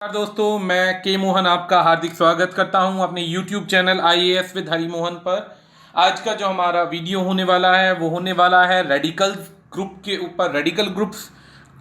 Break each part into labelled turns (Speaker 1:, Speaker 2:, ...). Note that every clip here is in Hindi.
Speaker 1: नमस्कार दोस्तों, मैं के मोहन आपका हार्दिक स्वागत करता हूं अपने YouTube चैनल IAS विद हरी मोहन पर। आज का जो हमारा वीडियो होने वाला है वो होने वाला है रेडिकल ग्रुप के ऊपर। रेडिकल ग्रुप्स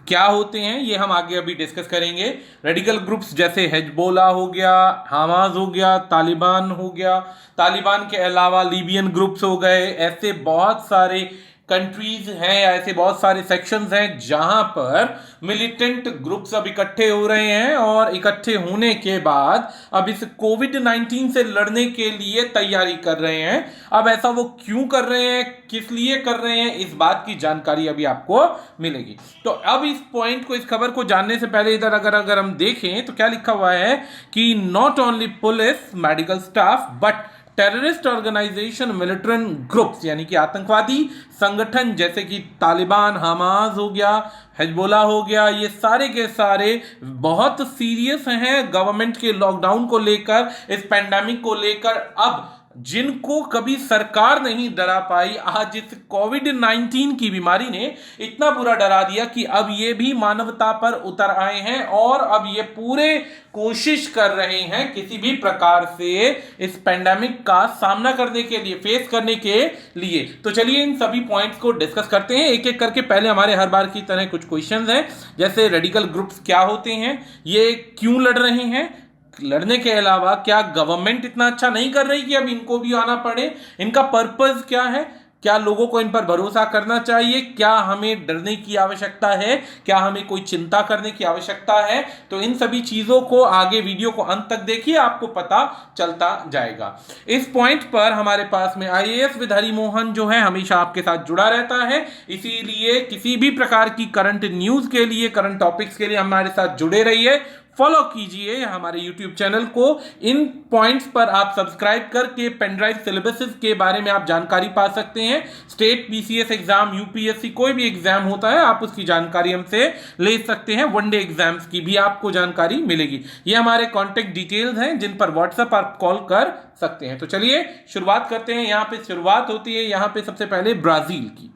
Speaker 1: क्या होते हैं ये हम आगे अभी डिस्कस करेंगे। रेडिकल ग्रुप्स जैसे हिजबुल्ला हो गया, हमास हो गया, तालिबान हो गया, तालिबान के अलावा लीबियन ग्रुप्स हो गए, ऐसे बहुत सारे कंट्रीज हैं, ऐसे बहुत सारे सेक्शंस हैं जहां पर मिलिटेंट ग्रुप्स अब इकट्ठे हो रहे हैं और इकट्ठे होने के बाद अब इस कोविड-19 से लड़ने के लिए तैयारी कर रहे हैं। अब ऐसा वो क्यों कर रहे हैं, किस लिए कर रहे हैं, इस बात की जानकारी अभी आपको मिलेगी। तो अब इस पॉइंट को, इस खबर को जानने से पहले इधर अगर हम देखें तो क्या लिखा हुआ है कि not only police, medical staff but terrorist organisation, militant groups यानी कि आतंकवादी संगठन जैसे कि तालिबान, हमास हो गया, हिजबुल्ला हो गया, ये सारे के सारे बहुत सीरियस हैं गवर्नमेंट के लॉकडाउन को लेकर, इस पेंडेमिक को लेकर। अब जिनको कभी सरकार नहीं डरा पाई, आज इस कोविड-19 की बीमारी ने इतना बुरा डरा दिया कि अब ये भी मानवता पर उतर आए हैं और अब ये पूरे कोशिश कर रहे हैं किसी भी प्रकार से इस पेंडेमिक का सामना करने के लिए, फेस करने के लिए। तो चलिए इन सभी पॉइंट्स को डिस्कस करते हैं एक एक करके। पहले हमारे हर बार की तरह कुछ क्वेश्चंस हैं, जैसे रेडिकल ग्रुप्स क्या होते हैं, ये क्यों लड़ रहे हैं, लड़ने के अलावा क्या गवर्नमेंट इतना अच्छा नहीं कर रही कि अब इनको भी आना पड़े, इनका पर्पस क्या है, क्या लोगों को इन पर भरोसा करना चाहिए, क्या हमें डरने की आवश्यकता है, क्या हमें कोई चिंता करने की आवश्यकता है। तो इन सभी चीजों को आगे वीडियो को अंत तक देखिए, आपको पता चलता जाएगा। इस पॉइंट पर हमारे पास में IAS विद हरी मोहन जो है हमेशा आपके साथ जुड़ा रहता है, इसीलिए किसी भी प्रकार की करंट न्यूज के लिए, करंट टॉपिक्स के लिए हमारे साथ जुड़े रहिए, फॉलो कीजिए हमारे YouTube चैनल को। इन पॉइंट्स पर आप सब्सक्राइब करके पेनड्राइव सिलेबसेस के बारे में आप जानकारी पा सकते हैं। स्टेट PCS एग्जाम, UPSC कोई भी एग्जाम होता है आप उसकी जानकारी हमसे ले सकते हैं। वनडे एग्जाम्स की भी आपको जानकारी मिलेगी। ये हमारे कॉन्टेक्ट डिटेल्स हैं जिन पर व्हाट्सएप आप कॉल कर सकते हैं। तो चलिए शुरुआत करते हैं। यहाँ पे शुरुआत होती है यहाँ पे सबसे पहले ब्राजील की।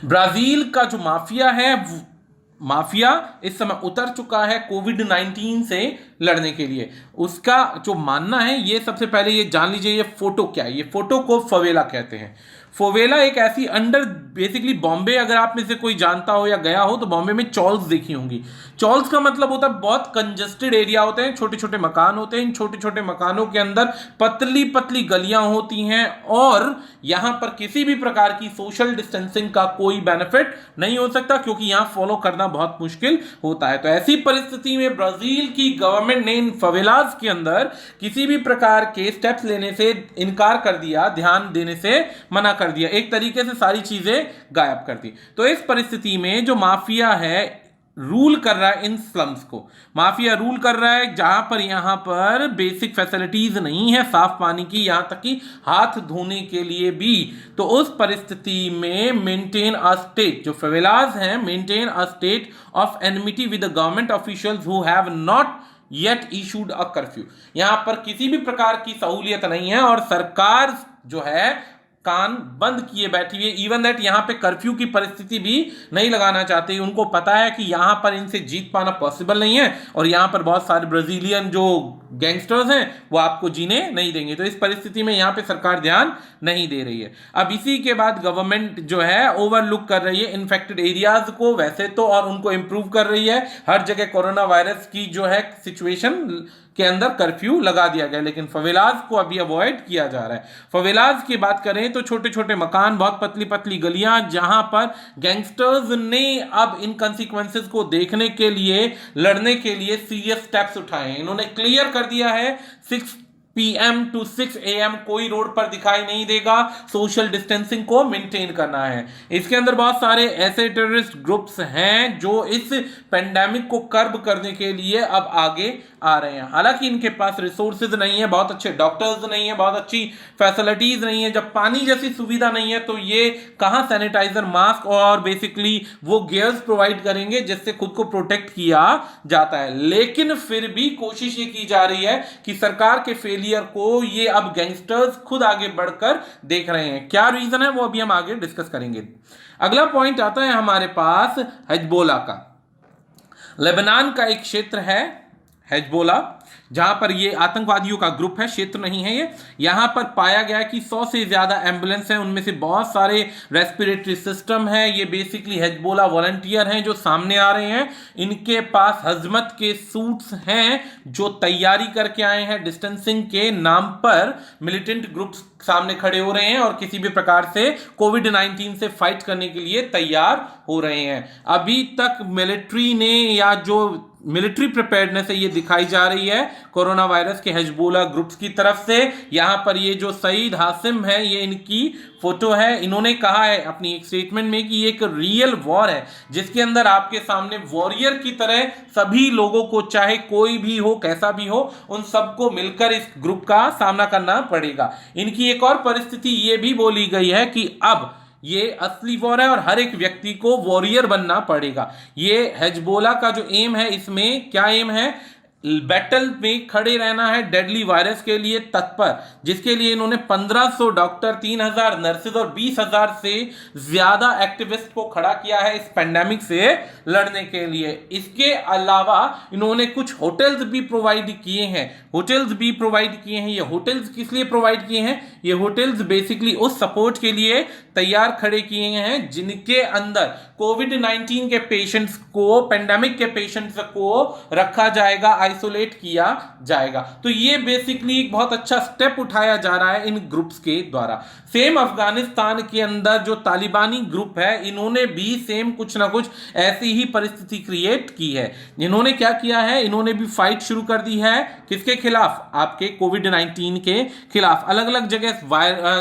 Speaker 1: ब्राजील का जो माफिया इस समय उतर चुका है कोविड-19 से लड़ने के लिए। उसका जो मानना है, ये सबसे पहले ये जान लीजिए, ये फोटो क्या है। ये फोटो को फवेला कहते हैं। फोवेला एक ऐसी बेसिकली बॉम्बे, अगर आप में से कोई जानता हो या गया हो तो बॉम्बे में चॉल्स देखी होंगी। चॉल्स का मतलब होता है बहुत कंजस्टेड एरिया होते हैं, छोटे छोटे मकान होते हैं। इन छोटे छोटे मकानों के अंदर पतली पतली गलियां होती हैं और यहां पर किसी भी प्रकार की सोशल डिस्टेंसिंग का कोई बेनिफिट नहीं हो सकता, क्योंकि यहां फॉलो करना बहुत मुश्किल होता है। तो ऐसी परिस्थिति में ब्राजील की गवर्नमेंट ने इन फवेलास के अंदर किसी भी प्रकार के स्टेप्स लेने से इनकार कर दिया, ध्यान देने से मना कर दिया, एक तरीके से सारी चीजें गायब कर दी। तो इस परिस्थिति में जो माफिया है रूल कर रहा है इन स्लम्स को, माफिया रूल कर रहा है जहां पर यहां पर बेसिक फैसिलिटीज नहीं है, साफ पानी की, यहां तक कि हाथ धोने के लिए भी। तो उस परिस्थिति में मेंटेन अ स्टेट, जो फेवेलास हैं, maintain a state of enmity with the government officials who have not yet issued a curfew. यहां पर किसी भी प्रकार की सहूलियत नहीं है और सरकार जो है कान बंद किए बैठी हुई है। इवन दैट यहां पे कर्फ्यू की परिस्थिति भी नहीं लगाना चाहते। उनको पता है कि यहां पर इनसे जीत पाना पॉसिबल नहीं है और यहां पर बहुत सारे ब्राजीलियन जो गैंगस्टर्स हैं वो आपको जीने नहीं देंगे। तो इस परिस्थिति में यहां पे सरकार ध्यान नहीं दे रही है। अब इसी के बाद गवर्नमेंट जो है ओवरलुक कर रही है इन्फेक्टेड एरियाज को वैसे तो, और उनको इंप्रूव कर रही है। हर जगह कोरोना वायरस की जो है सिचुएशन के अंदर कर्फ्यू लगा दिया गया, लेकिन फवेलास को अभी अवॉइड किया जा रहा है। फवेलास की बात करें तो छोटे छोटे मकान, बहुत पतली पतली गलियां, जहां पर गैंगस्टर्स ने अब इन कंसिक्वेंसेस को देखने के लिए, लड़ने के लिए सीरियस स्टेप्स उठाए हैं। इन्होंने क्लियर कर दिया है 6 PM to 6 AM कोई रोड पर दिखाई नहीं देगा, सोशल डिस्टेंसिंग को मेंटेन करना है। इसके अंदर बहुत सारे ऐसे टेररिस्ट ग्रुप्स हैं जो इस पेंडेमिक को कर्ब करने के लिए अब आगे आ रहे हैं। हालांकि इनके पास रिसोर्सेज नहीं है, बहुत अच्छे डॉक्टर्स नहीं है, बहुत अच्छी फैसिलिटीज नहीं है। जब पानी जैसी सुविधा नहीं है तो ये कहां सैनिटाइजर, मास्क और बेसिकली वो गियर्स प्रोवाइड करेंगे जिससे खुद को प्रोटेक्ट किया जाता है। लेकिन फिर भी कोशिश ये की जा रही है कि सरकार के फेलियर को ये अब गैंगस्टर्स खुद आगे बढ़कर देख रहे हैं। क्या रीजन है वो अभी हम आगे डिस्कस करेंगे। अगला पॉइंट आता है हमारे पास हिजबुल्ला का। लेबनान का एक क्षेत्र है हिजबुल्लाह, जहां पर ये आतंकवादियों का ग्रुप है, क्षेत्र नहीं है ये। यहां पर पाया गया कि 100 से ज्यादा एम्बुलेंस हैं, उनमें से बहुत सारे रेस्पिरेटरी सिस्टम है। ये बेसिकली हिजबुल्लाह वॉलंटियर हैं जो सामने आ रहे हैं। इनके पास हजमत के सूट्स हैं जो तैयारी करके आए हैं। डिस्टेंसिंग के नाम पर मिलिटेंट ग्रुप्स सामने खड़े हो रहे हैं और किसी भी प्रकार से कोविड-19 से फाइट करने के लिए तैयार हो रहे हैं। अभी तक मिलिट्री ने, या जो मिलिट्री प्रिपेयर्डनेस है, ये दिखाई जा रही है कोरोना वायरस के हिजबुल्लाह ग्रुप्स की तरफ से। यहां पर ये जो सईद हासिम है, ये इनकी फोटो है। इन्होंने कहा है अपनी एक स्टेटमेंट में कि ये एक रियल वॉर है जिसके अंदर आपके सामने वॉरियर की तरह सभी लोगों को, चाहे कोई भी हो, कैसा भी हो, उन सबको मिलकर इस ग्रुप का सामना करना पड़ेगा। इनकी एक और परिस्थिति ये भी बोली गई है कि अब ये असली वॉर है और हर एक व्यक्ति को वॉरियर बनना पड़ेगा। ये हिजबुल्लाह का जो एम है, इसमें क्या एम है? बैटल में खड़े रहना है डेडली वायरस के लिए तत्पर, जिसके लिए इन्होंने 1500 डॉक्टर, 3000 नर्सेज और 20,000 से ज्यादा एक्टिविस्ट को खड़ा किया है इस पेंडेमिक से लड़ने के लिए। इसके अलावा इन्होंने कुछ होटल्स भी प्रोवाइड किए हैं। ये होटल्स किस लिए प्रोवाइड किए हैं? ये होटल्स बेसिकली उस सपोर्ट के लिए तैयार खड़े किए हैं जिनके अंदर कोविड-19 के पेशेंट्स को, पेंडेमिक के पेशेंट्स को रखा जाएगा, आइसोलेट किया जाएगा। तो ये बेसिकली एक बहुत अच्छा स्टेप उठाया जा रहा है इन ग्रुप्स के द्वारा। सेम अफगानिस्तान के अंदर जो तालिबानी ग्रुप है, इन्होंने भी सेम कुछ ना कुछ ऐसी ही परिस्थिति क्रिएट की है। इन्होंने क्या किया है? इन्होंने भी फाइट शुरू कर दी है। किसके खिलाफ? आपके कोविड-19 के खिलाफ। अलग अलग जगह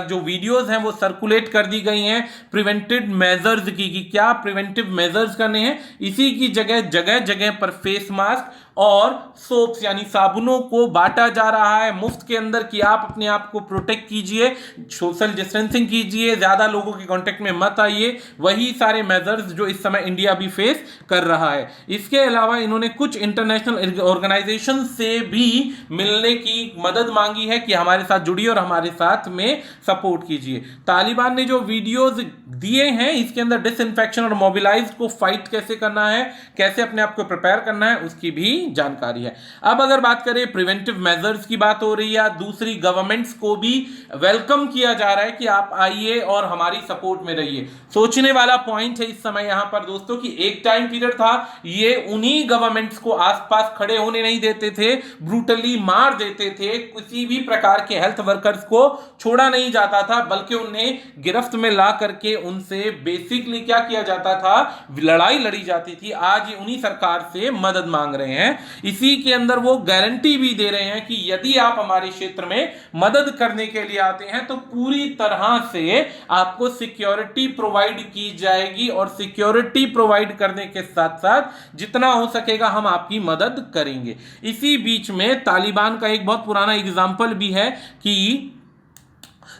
Speaker 1: जो वीडियोस हैं वो सर्कुलेट कर दी गई हैं प्रिवेंटिव मेजर्स की, कि क्या प्रिवेंटिव मेजर्स करने हैं। इसी की जगह जगह जगह पर फेस मास्क और सोप्स यानी साबुनों को बांटा जा रहा है मुफ्त के अंदर, कि आप अपने आप को प्रोटेक्ट कीजिए, सोशल डिस्टेंसिंग कीजिए, ज्यादा लोगों के कांटेक्ट में मत आइए। वही सारे मेजर्स जो इस समय इंडिया भी फेस कर रहा है। इसके अलावा इन्होंने कुछ इंटरनेशनल ऑर्गेनाइजेशन से भी मिलने की मदद मांगी है कि हमारे साथ जुड़िए और हमारे साथ में सपोर्ट कीजिए। तालिबान ने जो वीडियोस दिए हैं, इसके अंदर डिसइंफेक्शन और मोबिलाइज को फाइट कैसे करना है, कैसे अपने आप को प्रिपेयर करना है, उसकी भी जानकारी है। अब अगर बात करें प्रिवेंटिव मेजर्स की, बात हो रही है, दूसरी गवर्नमेंट्स को भी वेलकम किया जा रहा है कि आप आइए और हमारी सपोर्ट में रहिए। सोचने वाला पॉइंट है इस समय यहां पर दोस्तों कि एक टाइम पीरियड था, ये उन्हीं गवर्नमेंट्स को आसपास खड़े होने नहीं देते थे, ब्रूटली मार देते थे, किसी भी प्रकार के हेल्थ वर्कर्स को छोड़ा नहीं जाता था, बल्कि उन्हें गिरफ्त में ला करके उनसे बेसिकली क्या किया जाता था? लड़ाई लड़ी जाती थी। आज ये उन्हीं सरकार से मदद मांग रहे हैं। इसी के अंदर वो गारंटी भी दे रहे हैं कि यदि आप हमारे क्षेत्र में मदद करने के लिए आते हैं तो पूरी तरह से आपको सिक्योरिटी प्रोवाइड की जाएगी, और सिक्योरिटी प्रोवाइड करने के साथ साथ जितना हो सकेगा हम आपकी मदद करेंगे। इसी बीच में तालिबान का एक बहुत पुराना एग्जाम्पल भी है कि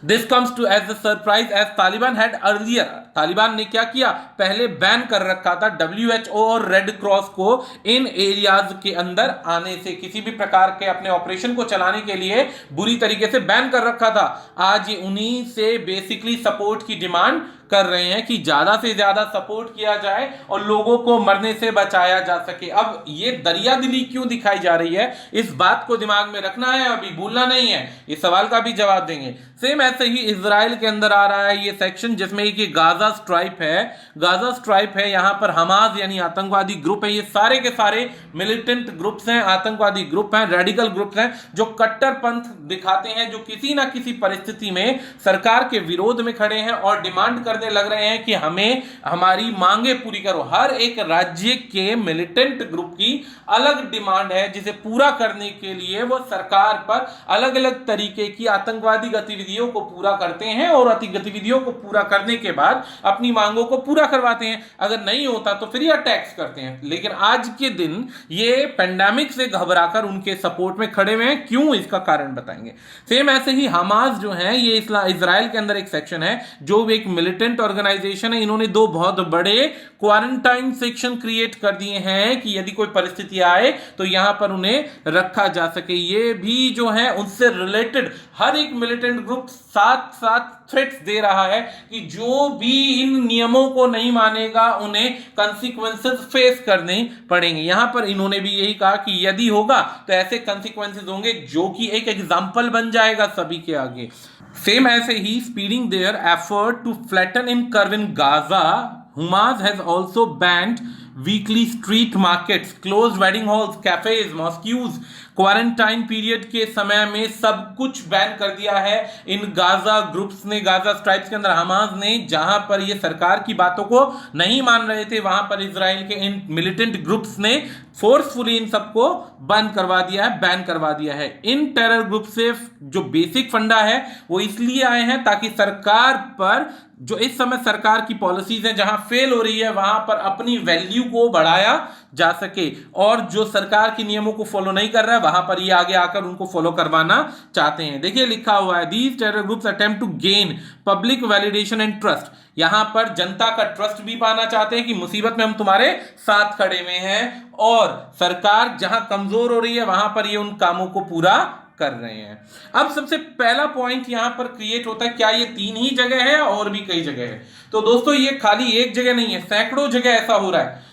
Speaker 1: This comes to as a surprise as Taliban had earlier. Taliban ने क्या किया? पहले बैन कर रखा था WHO और रेड क्रॉस को इन एरियाज के अंदर आने से, किसी भी प्रकार के अपने ऑपरेशन को चलाने के लिए बुरी तरीके से बैन कर रखा था। आज ये उन्हीं से बेसिकली सपोर्ट की डिमांड कर रहे हैं कि ज्यादा से ज्यादा सपोर्ट किया जाए और लोगों को मरने से बचाया जा सके। अब ये दरिया दिली क्यों दिखाई जा रही है, इस बात को दिमाग में रखना है, अभी भूलना नहीं है। इस सवाल का भी जवाब देंगे। सेम ऐसे ही इजराइल के अंदर आ रहा है ये सेक्शन जिसमें कि गाजा स्ट्राइप है। यहां पर हमास यानी आतंकवादी ग्रुप है। ये सारे के सारे मिलिटेंट ग्रुप्स हैं, आतंकवादी ग्रुप हैं, रेडिकल ग्रुप्स हैं जो कट्टरपंथ दिखाते हैं, जो किसी ना किसी परिस्थिति में सरकार के विरोध में खड़े हैं और डिमांड करने लग रहे हैं कि हमें हमारी मांगे पूरी करो। हर एक राज्य के मिलिटेंट ग्रुप की अलग डिमांड है जिसे पूरा करने के लिए वो सरकार पर अलग अलग तरीके की आतंकवादी गतिविधियों को पूरा करते हैं और गतिविधियों को पूरा करने के बाद अपनी मांगों को पूरा करवाते हैं। अगर नहीं होता तो फिर ये अटैक्स करते हैं। लेकिन आज के दिन ये पेंडेमिक से घबराकर उनके सपोर्ट में खड़े हुए हैं। क्यों, इसका कारण बताएंगे। सेम ऐसे ही हमास जो है, ये इजराइल के अंदर एक सेक्शन है जो एक मिलिटेंट मिलिटेंट ऑर्गेनाइजेशन है, इन्होंने दो बहुत बड़े क्वारंटाइन सेक्शन क्रिएट कर दिए हैं कि यदि कोई परिस्थिति आए तो यहां पर उन्हें रखा जा सके। ये भी जो है उनसे रिलेटेड हर एक मिलिटेंट ग्रुप साथ साथ थ्रेट्स दे रहा है कि जो भी इन नियमों को नहीं मानेगा उन्हें कंसीक्वेंसेस फेस करने पड़ेंगे। यहां पर इन्होंने भी यही कहा कि यदि होगा तो ऐसे कंसीक्वेंसेस होंगे जो कि एक एग्जाम्पल बन जाएगा सभी के आगे। सेम ऐसे ही speeding their effort to flatten in curve in Gaza, Hamas has also banned weekly street markets, closed wedding halls, cafes, mosques, quarantine period के समय में सब कुछ बैन कर दिया है इन गाजा ग्रुप्स ने, गाजा स्ट्राइप्स के अंदर हमास ने। जहां पर ये सरकार की बातों को नहीं मान रहे थे वहां पर इजराइल के इन मिलिटेंट ग्रुप्स ने फोर्सफुली इन सबको बंद करवा दिया है, बैन करवा दिया है। इन टेरर ग्रुप से जो बेसिक फंडा है वो इसलिए आए हैं ताकि सरकार पर जो इस समय सरकार की पॉलिसीज हैं जहां फेल हो रही है वहां पर अपनी वैल्यू को बढ़ाया जा सके, और जो सरकार के नियमों को फॉलो नहीं कर रहा है वहां पर ये आगे आकर उनको फॉलो करवाना चाहते हैं। देखिए लिखा हुआ है, these terror groups attempt to gain public validation and trust. यहां पर जनता का ट्रस्ट भी पाना चाहते हैं कि मुसीबत में हम तुम्हारे साथ खड़े हुए हैं, और सरकार जहां कमजोर हो रही है वहां पर ये उन कामों को पूरा कर रहे हैं। अब सबसे पहला पॉइंट यहां पर क्रिएट होता है, क्या ये तीन ही जगह है और भी कई जगह है? तो दोस्तों ये खाली एक जगह नहीं है, सैकड़ों जगह ऐसा हो रहा है।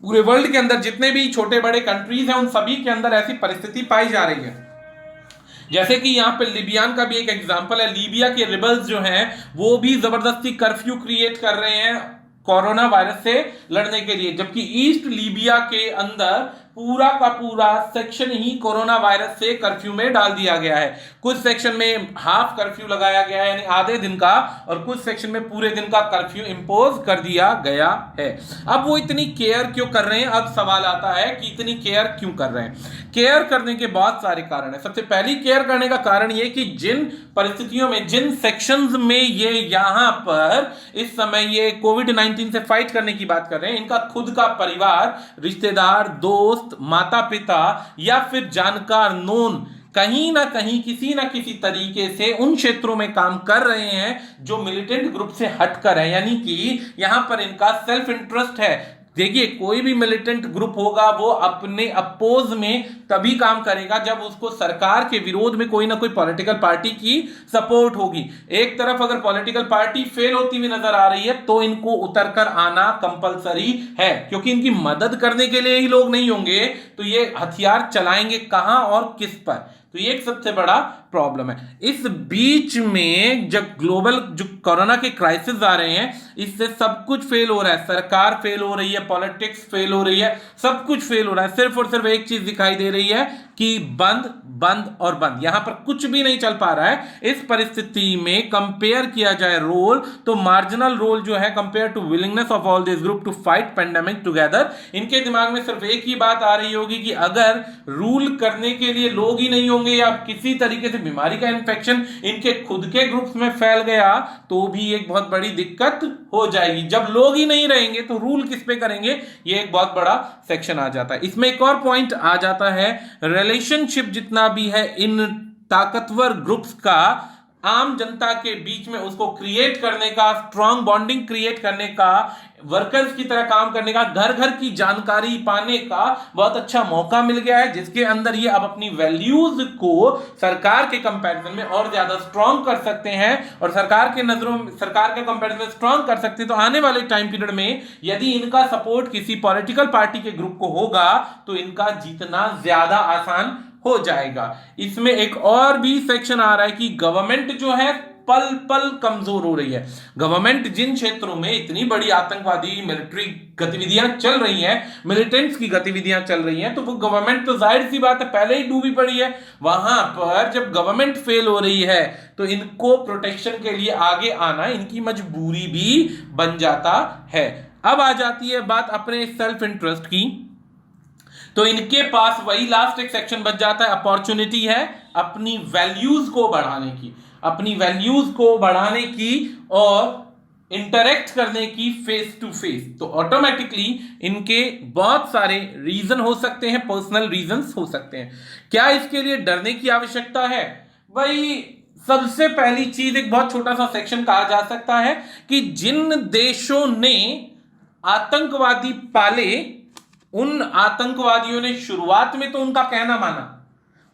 Speaker 1: पूरे वर्ल्ड के अंदर जितने भी छोटे बड़े कंट्रीज हैं उन सभी के अंदर ऐसी परिस्थिति पाई जा रही है। जैसे कि यहाँ पे लिबियान का भी एक एग्जांपल है। लीबिया के रिबल्स जो हैं वो भी जबरदस्ती कर्फ्यू क्रिएट कर रहे हैं कोरोना वायरस से लड़ने के लिए, जबकि ईस्ट लीबिया के अंदर पूरा का पूरा सेक्शन ही कोरोना वायरस से कर्फ्यू में डाल दिया गया है। कुछ सेक्शन में हाफ कर्फ्यू लगाया गया है यानी आधे दिन का, और कुछ सेक्शन में पूरे दिन का कर्फ्यू इंपोज कर दिया गया है। अब वो इतनी केयर क्यों कर रहे हैं? अब सवाल आता है कि इतनी केयर क्यों कर रहे हैं? केयर करने के बहुत सारे कारण है। सबसे पहली केयर करने का कारण ये कि जिन परिस्थितियों में, जिन सेक्शंस में ये यहां पर इस समय ये कोविड-19 से फाइट करने की बात कर रहे हैं, इनका खुद का परिवार, रिश्तेदार, दोस्त, माता पिता या फिर जानकार, नोन कहीं ना कहीं किसी ना किसी तरीके से उन क्षेत्रों में काम कर रहे हैं जो मिलिटेंट ग्रुप से हटकर है, यानी कि यहां पर इनका सेल्फ इंटरेस्ट है। देखिए कोई भी मिलिटेंट ग्रुप होगा वो अपने अपोज में तभी काम करेगा जब उसको सरकार के विरोध में कोई ना कोई पॉलिटिकल पार्टी की सपोर्ट होगी। एक तरफ अगर पॉलिटिकल पार्टी फेल होती हुई नजर आ रही है तो इनको उतरकर आना कंपलसरी है, क्योंकि इनकी मदद करने के लिए ही लोग नहीं होंगे तो ये हथियार चलाएंगे कहां और किस पर? तो ये एक सबसे बड़ा प्रॉब्लम है। इस बीच में जब ग्लोबल जो कोरोना के क्राइसिस आ रहे हैं इससे सब कुछ फेल हो रहा है। सरकार फेल हो रही है, पॉलिटिक्स फेल हो रही है, सब कुछ फेल हो रहा है। सिर्फ और सिर्फ एक चीज दिखाई दे रही है कि बंद बंद और बंद, यहां पर कुछ भी नहीं चल पा रहा है। इस परिस्थिति में कंपेयर किया जाए रोल तो मार्जिनल रोल जो है compare to willingness of all this group to fight pandemic together. इनके दिमाग में सिर्फ एक ही बात आ रही होगी कि अगर रूल करने के लिए लोग ही नहीं होंगे या किसी तरीके से बीमारी का इन्फेक्शन इनके खुद के ग्रुप्स में फैल गया तो भी एक बहुत बड़ी दिक्कत हो जाएगी। जब लोग ही नहीं रहेंगे तो रूल किस पे करेंगे? ये एक बहुत बड़ा सेक्शन आ जाता है। इसमें एक और पॉइंट आ जाता है, रिलेशनशिप जितना भी है इन ताकतवर ग्रुप्स का आम जनता के बीच में उसको क्रिएट करने का, स्ट्रॉन्ग बॉन्डिंग क्रिएट करने का, वर्कर्स की तरह काम करने का, घर घर की जानकारी पाने का बहुत अच्छा मौका मिल गया है, जिसके अंदर ये अब अपनी वैल्यूज को सरकार के कंपैरिजन में और ज्यादा स्ट्रॉन्ग कर सकते हैं और सरकार के नजरों में, सरकार के कंपैरिजन में स्ट्रॉन्ग कर सकते हैं। तो आने वाले टाइम पीरियड में यदि इनका सपोर्ट किसी पॉलिटिकल पार्टी के ग्रुप को होगा तो इनका जीतना ज्यादा आसान हो जाएगा। इसमें एक और भी सेक्शन आ रहा है कि गवर्नमेंट जो है पल पल कमजोर हो रही है। गवर्नमेंट जिन क्षेत्रों में इतनी बड़ी आतंकवादी मिलिट्री गतिविधियां चल रही हैं, मिलिटेंट्स की गतिविधियां चल रही हैं, तो वो गवर्नमेंट तो जाहिर सी बात है पहले ही डूबी पड़ी है। वहां पर जब गवर्नमेंट फेल हो रही है तो इनको प्रोटेक्शन के लिए आगे आना इनकी मजबूरी भी बन जाता है। अब आ जाती है बात अपने सेल्फ इंटरेस्ट की, तो इनके पास वही लास्ट एक सेक्शन बच जाता है, अपॉर्चुनिटी है अपनी वैल्यूज को बढ़ाने की, अपनी वैल्यूज को बढ़ाने की और इंटरेक्ट करने की फेस टू फेस। तो ऑटोमेटिकली इनके बहुत सारे रीजन हो सकते हैं, पर्सनल रीजंस हो सकते हैं। क्या इसके लिए डरने की आवश्यकता है? भाई सबसे पहली चीज, एक बहुत छोटा सा सेक्शन कहा जा सकता है कि जिन देशों ने आतंकवादी पाले, उन आतंकवादियों ने शुरुआत में तो उनका कहना माना,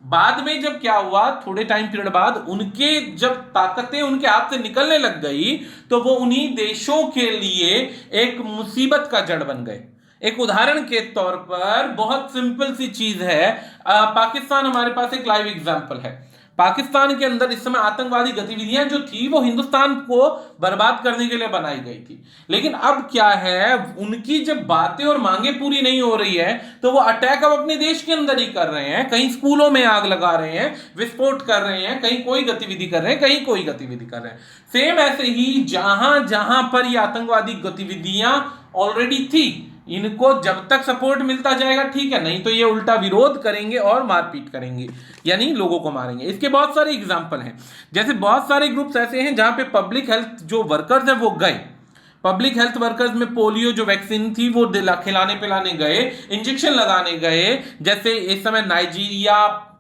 Speaker 1: बाद में जब क्या हुआ, थोड़े टाइम पीरियड बाद उनके जब ताकतें उनके हाथ से निकलने लग गई तो वो उन्हीं देशों के लिए एक मुसीबत का जड़ बन गए। एक उदाहरण के तौर पर बहुत सिंपल सी चीज है, पाकिस्तान हमारे पास एक लाइव एग्जांपल है। पाकिस्तान के अंदर इस समय आतंकवादी गतिविधियां जो थी वो हिंदुस्तान को बर्बाद करने के लिए बनाई गई थी, लेकिन अब क्या है, उनकी जब बातें और मांगे पूरी नहीं हो रही है तो वो अटैक अब अपने देश के अंदर ही कर रहे हैं। कहीं स्कूलों में आग लगा रहे हैं, विस्फोट कर रहे हैं, कहीं कोई गतिविधि कर रहे हैं, कहीं कोई गतिविधि कर रहे हैं। सेम ऐसे ही जहां जहां पर ये आतंकवादी गतिविधियां ऑलरेडी थी, इनको जब तक सपोर्ट मिलता जाएगा ठीक है, नहीं तो ये उल्टा विरोध करेंगे और मारपीट करेंगे, यानी लोगों को मारेंगे। इसके बहुत सारे एग्जाम्पल हैं, जैसे बहुत सारे ग्रुप्स ऐसे हैं जहां पे पब्लिक हेल्थ जो वर्कर्स हैं वो गए, पब्लिक हेल्थ वर्कर्स में पोलियो जो वैक्सीन थी वो खिलाने पिलाने गए, इंजेक्शन लगाने गए। जैसे इस समय नाइजीरिया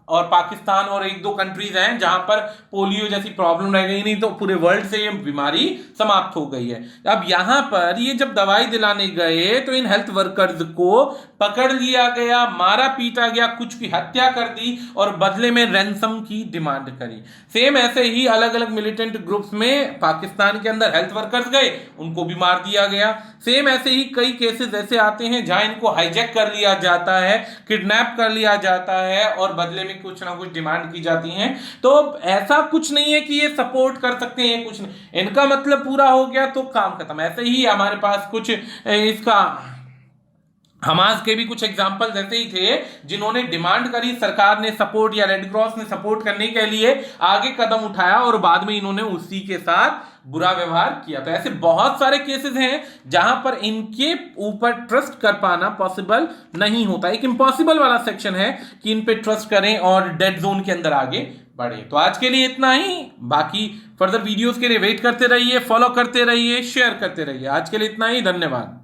Speaker 1: और पाकिस्तान और एक दो कंट्रीज हैं जहां पर पोलियो जैसी प्रॉब्लम रह गई, नहीं तो पूरे वर्ल्ड से ये बीमारी समाप्त हो गई है। अब यहां पर ये जब दवाई दिलाने गए तो इन हेल्थ वर्कर्स को पकड़ लिया गया, मारा पीटा गया, कुछ की हत्या कर दी और बदले में रैंसम की डिमांड करी। सेम ऐसे ही अलग अलग मिलिटेंट ग्रुप्स में पाकिस्तान के अंदर हेल्थ वर्कर्स गए, उनको भी मार दिया गया। सेम ऐसे ही कई केसेस ऐसे आते हैं जहां इनको हाईजैक कर लिया जाता है, किडनैप कर लिया जाता है और बदले में कुछ ना कुछ डिमांड की जाती हैं। तो ऐसा कुछ नहीं है कि ये सपोर्ट कर सकते हैं, कुछ नहीं, इनका मतलब पूरा हो गया तो काम खत्म। ऐसे ही हमारे पास कुछ इसका हमास के भी कुछ एग्जाम्पल ऐसे ही थे जिन्होंने डिमांड करी, सरकार ने सपोर्ट या रेड क्रॉस ने सपोर्ट करने के लिए आगे कदम उठाया और बाद में इन्होंने उसी के साथ बुरा व्यवहार किया। तो ऐसे बहुत सारे केसेस हैं जहां पर इनके ऊपर ट्रस्ट कर पाना पॉसिबल नहीं होता। एक इम्पॉसिबल वाला सेक्शन है कि इन पे ट्रस्ट करें और डेड जोन के अंदर आगे बढ़े। तो आज के लिए इतना ही, बाकी फर्दर वीडियोस के लिए वेट करते रहिए, फॉलो करते रहिए, शेयर करते रहिए। आज के लिए इतना ही, धन्यवाद।